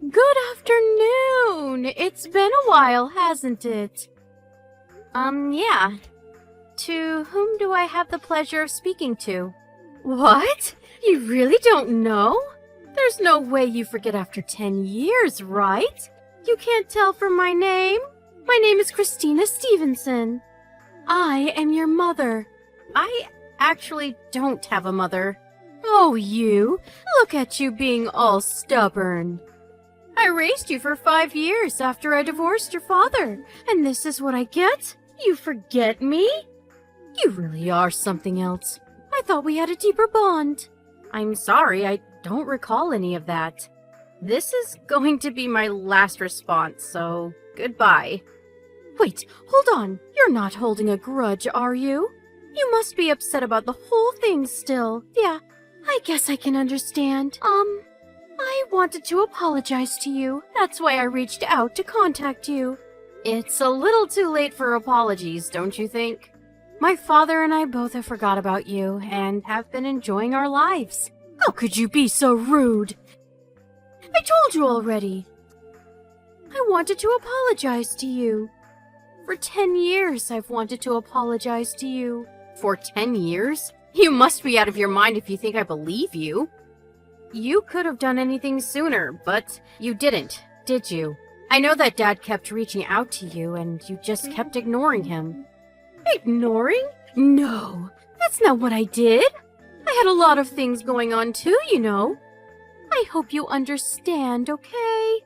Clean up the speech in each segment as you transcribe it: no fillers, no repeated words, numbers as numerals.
Good afternoon! It's been a while, hasn't it? Yeah. To whom do I have the pleasure of speaking to? What? You really don't know? There's no way you forget after 10 years, right? You can't tell from my name? My name is Christina Stevenson. I am your mother. I actually don't have a mother. Oh, you! Look at you being all stubborn. I raised you for 5 years after I divorced your father, and this is what I get? You forget me? You really are something else. I thought we had a deeper bond. I'm sorry, I don't recall any of that. This is going to be my last response, so goodbye. Wait, hold on. You're not holding a grudge, are you? You must be upset about the whole thing still. Yeah, I guess I can understand. I wanted to apologize to you. That's why I reached out to contact you. It's a little too late for apologies, don't you think? My father and I both have forgot about you and have been enjoying our lives. How could you be so rude? I told you already. I wanted to apologize to you. For 10 years, I've wanted to apologize to you. For 10 years? You must be out of your mind if you think I believe you. You could have done anything sooner, but you didn't, did you? I know that Dad kept reaching out to you, and you just kept ignoring him. Ignoring? No, that's not what I did. I had a lot of things going on too, you know. I hope you understand, okay?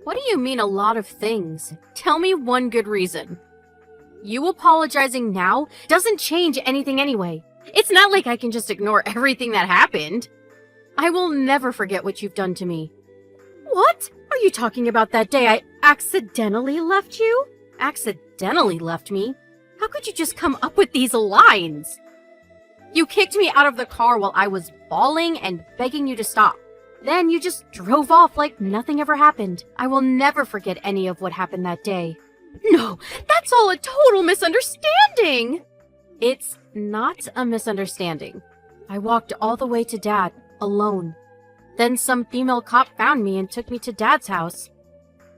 What do you mean a lot of things? Tell me one good reason. You apologizing now doesn't change anything anyway. It's not like I can just ignore everything that happened. I will never forget what you've done to me. What? Are you talking about that day I accidentally left you? Accidentally left me? How could you just come up with these lines? You kicked me out of the car while I was bawling and begging you to stop. Then you just drove off like nothing ever happened. I will never forget any of what happened that day. No, that's all a total misunderstanding! It's not a misunderstanding. I walked all the way to Dad, alone. Then some female cop found me and took me to Dad's house.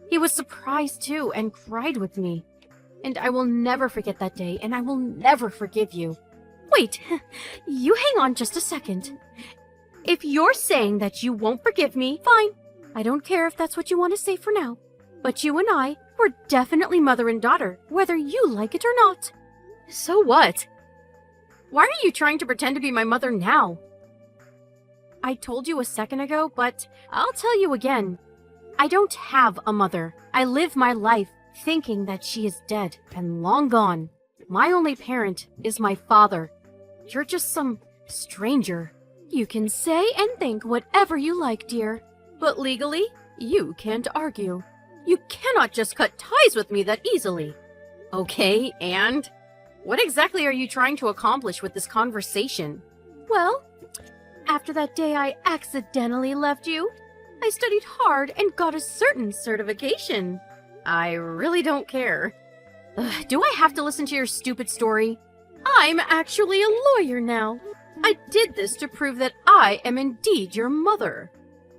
He was surprised too and cried with me. And I will never forget that day, and I will never forgive you. Wait, you hang on just a second. If you're saying that you won't forgive me, fine. I don't care if that's what you want to say for now. But you and I were definitely mother and daughter, whether you like it or not. So what? Why are you trying to pretend to be my mother now? I told you a second ago, but I'll tell you again. I don't have a mother. I live my life thinking that she is dead and long gone. My only parent is my father. You're just some stranger. You can say and think whatever you like, dear. But legally, you can't argue. You cannot just cut ties with me that easily. Okay, and? What exactly are you trying to accomplish with this conversation? Well, after that day I accidentally left you, I studied hard and got a certain certification. I really don't care. Do I have to listen to your stupid story? I'm actually a lawyer now. I did this to prove that I am indeed your mother.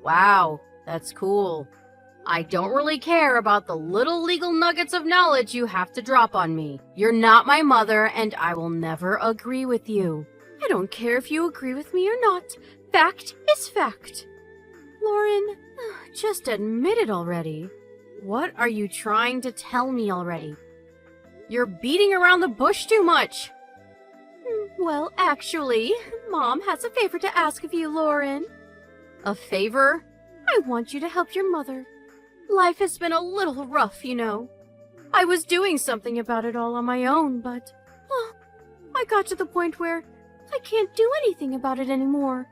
Wow, that's cool. I don't really care about the little legal nuggets of knowledge you have to drop on me. You're not my mother, and I will never agree with you. I don't care if you agree with me or not. Fact is fact. Lauren, just admit it already. What are you trying to tell me already? You're beating around the bush too much. Well, actually, Mom has a favor to ask of you, Lauren. A favor? I want you to help your mother. Life has been a little rough, you know. I was doing something about it all on my own, but I got to the point where I can't do anything about it anymore.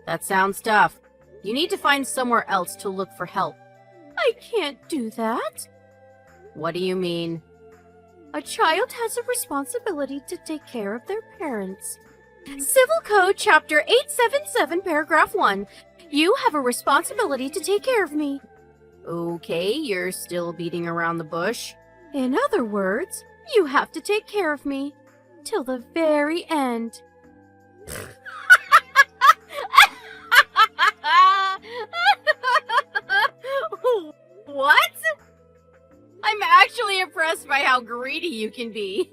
That sounds tough. You need to find somewhere else to look for help. I can't do that. What do you mean? A child has a responsibility to take care of their parents. Civil Code Chapter 877, Paragraph 1. You have a responsibility to take care of me. Okay, you're still beating around the bush. In other words, you have to take care of me. Till the very end. impressed by how greedy you can be.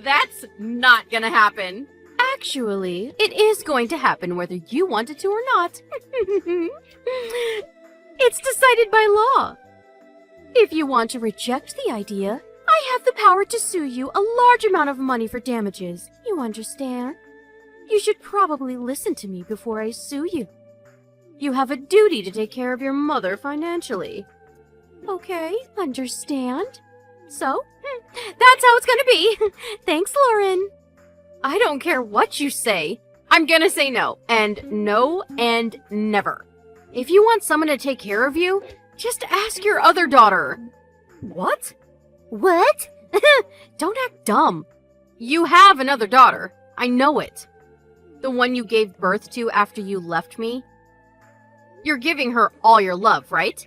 That's not gonna happen. Actually, it is going to happen whether you want it to or not. It's decided by law. If you want to reject the idea, I have the power to sue you a large amount of money for damages. You understand? You should probably listen to me before I sue you. You have a duty to take care of your mother financially. Okay, understand? So, that's how it's gonna be. Thanks, Lauren. I don't care what you say. I'm gonna say no. And no and never. If you want someone to take care of you, just ask your other daughter. What? What? Don't act dumb. You have another daughter. I know it. The one you gave birth to after you left me. You're giving her all your love, right?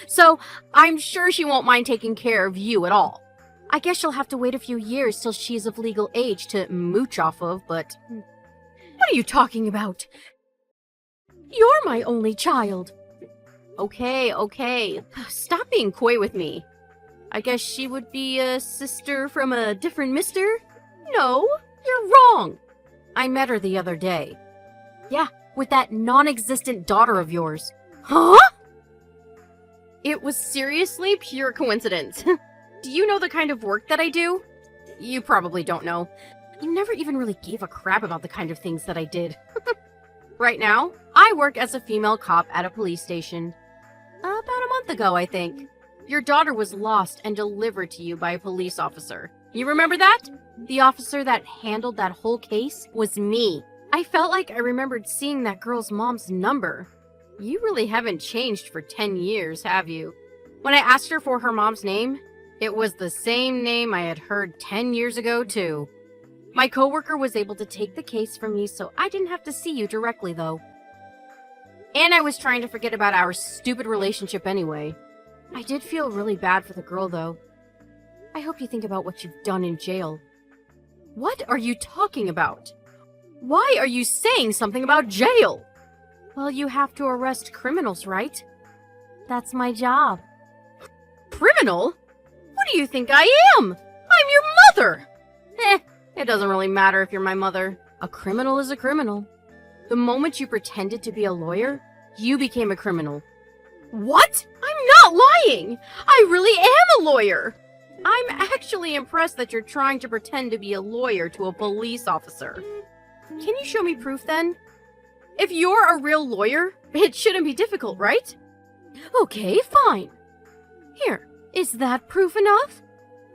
So, I'm sure she won't mind taking care of you at all. I guess she'll have to wait a few years till she's of legal age to mooch off of, but... What are you talking about? You're my only child. Okay. Stop being coy with me. I guess she would be a sister from a different mister? No, you're wrong. I met her the other day. Yeah, with that non-existent daughter of yours. Huh? It was seriously pure coincidence. Do you know the kind of work that I do? You probably don't know. You never even really gave a crap about the kind of things that I did. Right now, I work as a female cop at a police station. About a month ago, I think. Your daughter was lost and delivered to you by a police officer. You remember that? The officer that handled that whole case was me. I felt like I remembered seeing that girl's mom's number. You really haven't changed for 10 years, have you? When I asked her for her mom's name, it was the same name I had heard 10 years ago, too. My coworker was able to take the case from me, so I didn't have to see you directly, though. And I was trying to forget about our stupid relationship anyway. I did feel really bad for the girl, though. I hope you think about what you've done in jail. What are you talking about? Why are you saying something about jail? Well, you have to arrest criminals, right? That's my job. Criminal? What do you think I am? I'm your mother! It doesn't really matter if you're my mother. A criminal is a criminal. The moment you pretended to be a lawyer, you became a criminal. What? I'm not lying! I really am a lawyer! I'm actually impressed that you're trying to pretend to be a lawyer to a police officer. Can you show me proof then? If you're a real lawyer, it shouldn't be difficult, right? Okay, fine. Here, is that proof enough?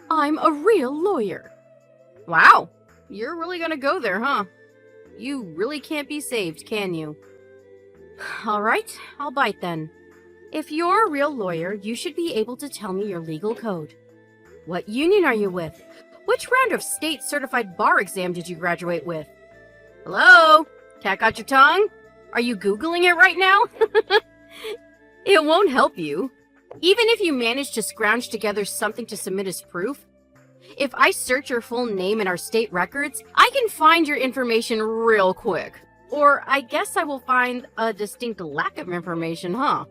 I'm a real lawyer. Wow, you're really gonna go there, huh? You really can't be saved, can you? Alright, I'll bite then. If you're a real lawyer, you should be able to tell me your legal code. What union are you with? Which round of state-certified bar exam did you graduate with? Hello? Cat got your tongue? Are you Googling it right now? It won't help you. Even if you manage to scrounge together something to submit as proof, if I search your full name in our state records, I can find your information real quick. Or I guess I will find a distinct lack of information, huh?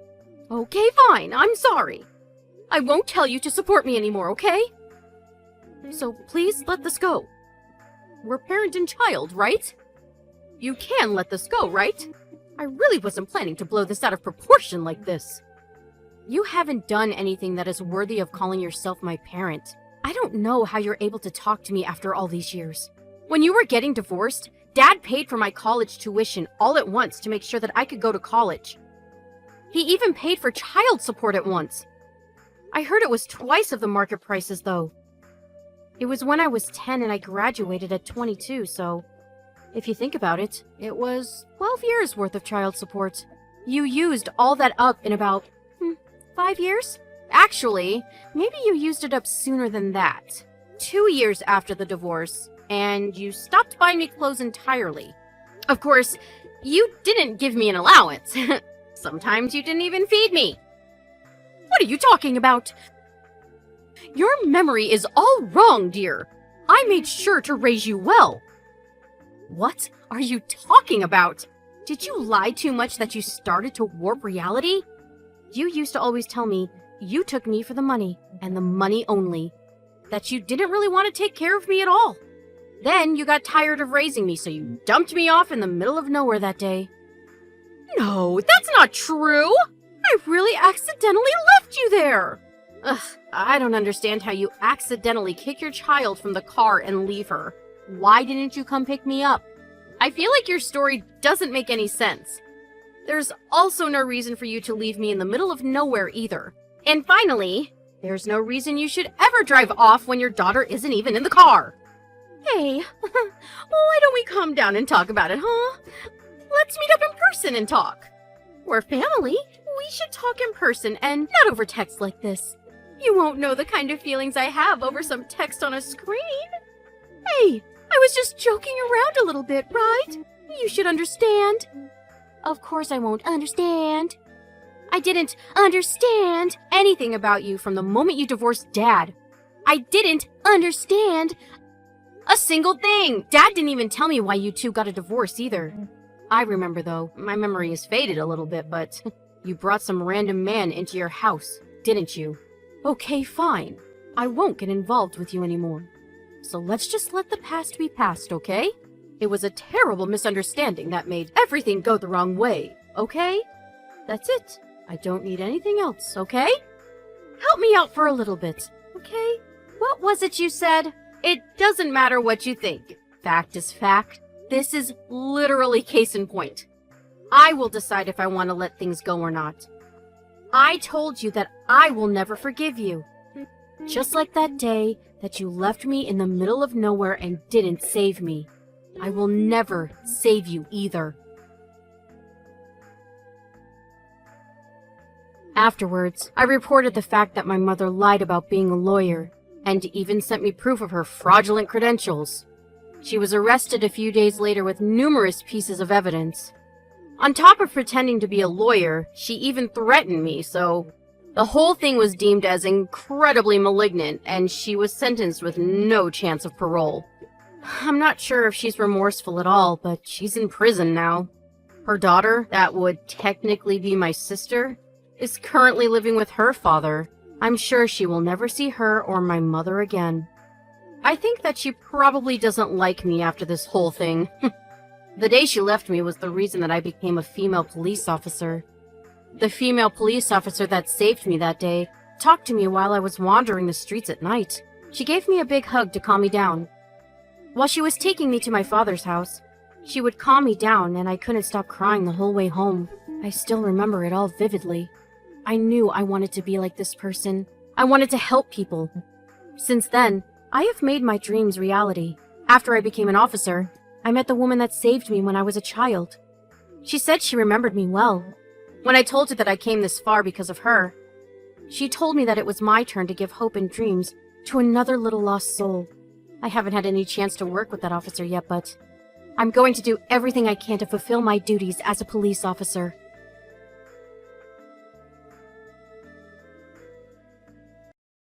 Okay, fine, I'm sorry. I won't tell you to support me anymore, okay? So please let this go. We're parent and child, right? You can let this go, right? I really wasn't planning to blow this out of proportion like this. You haven't done anything that is worthy of calling yourself my parent. I don't know how you're able to talk to me after all these years. When you were getting divorced, Dad paid for my college tuition all at once to make sure that I could go to college. He even paid for child support at once. I heard it was twice of the market prices, though. It was when I was 10 and I graduated at 22, so... If you think about it, it was 12 years worth of child support. You used all that up in about 5 years? Actually, maybe you used it up sooner than that. 2 years after the divorce, and you stopped buying me clothes entirely. Of course, you didn't give me an allowance. Sometimes you didn't even feed me. What are you talking about? Your memory is all wrong, dear. I made sure to raise you well. What are you talking about? Did you lie too much that you started to warp reality? You used to always tell me, you took me for the money, and the money only. That you didn't really want to take care of me at all. Then you got tired of raising me, so you dumped me off in the middle of nowhere that day. No, that's not true! I really accidentally left you there! Ugh, I don't understand how you accidentally kick your child from the car and leave her. Why didn't you come pick me up? I feel like your story doesn't make any sense. There's also no reason for you to leave me in the middle of nowhere either. And finally, there's no reason you should ever drive off when your daughter isn't even in the car. Hey, why don't we calm down and talk about it, huh? Let's meet up in person and talk. We're family. We should talk in person and not over text like this. You won't know the kind of feelings I have over some text on a screen. Hey, I was just joking around a little bit, right? You should understand. Of course I won't understand. I didn't understand anything about you from the moment you divorced Dad. I didn't understand a single thing. Dad didn't even tell me why you two got a divorce either. I remember though, my memory is faded a little bit, but you brought some random man into your house, didn't you? Okay, fine. I won't get involved with you anymore. So let's just let the past be past, okay? It was a terrible misunderstanding that made everything go the wrong way, okay? That's it. I don't need anything else, okay? Help me out for a little bit, okay? What was it you said? It doesn't matter what you think. Fact is fact. This is literally case in point. I will decide if I want to let things go or not. I told you that I will never forgive you. Just like that day that you left me in the middle of nowhere and didn't save me. I will never save you either. Afterwards, I reported the fact that my mother lied about being a lawyer, and even sent me proof of her fraudulent credentials. She was arrested a few days later with numerous pieces of evidence. On top of pretending to be a lawyer, she even threatened me, so the whole thing was deemed as incredibly malignant, and she was sentenced with no chance of parole. I'm not sure if she's remorseful at all, but she's in prison now. Her daughter, that would technically be my sister, is currently living with her father. I'm sure she will never see her or my mother again. I think that she probably doesn't like me after this whole thing. The day she left me was the reason that I became a female police officer. The female police officer that saved me that day talked to me while I was wandering the streets at night. She gave me a big hug to calm me down. While she was taking me to my father's house, she would calm me down and I couldn't stop crying the whole way home. I still remember it all vividly. I knew I wanted to be like this person. I wanted to help people. Since then, I have made my dreams reality. After I became an officer, I met the woman that saved me when I was a child. She said she remembered me well. When I told her that I came this far because of her, she told me that it was my turn to give hope and dreams to another little lost soul. I haven't had any chance to work with that officer yet, but I'm going to do everything I can to fulfill my duties as a police officer.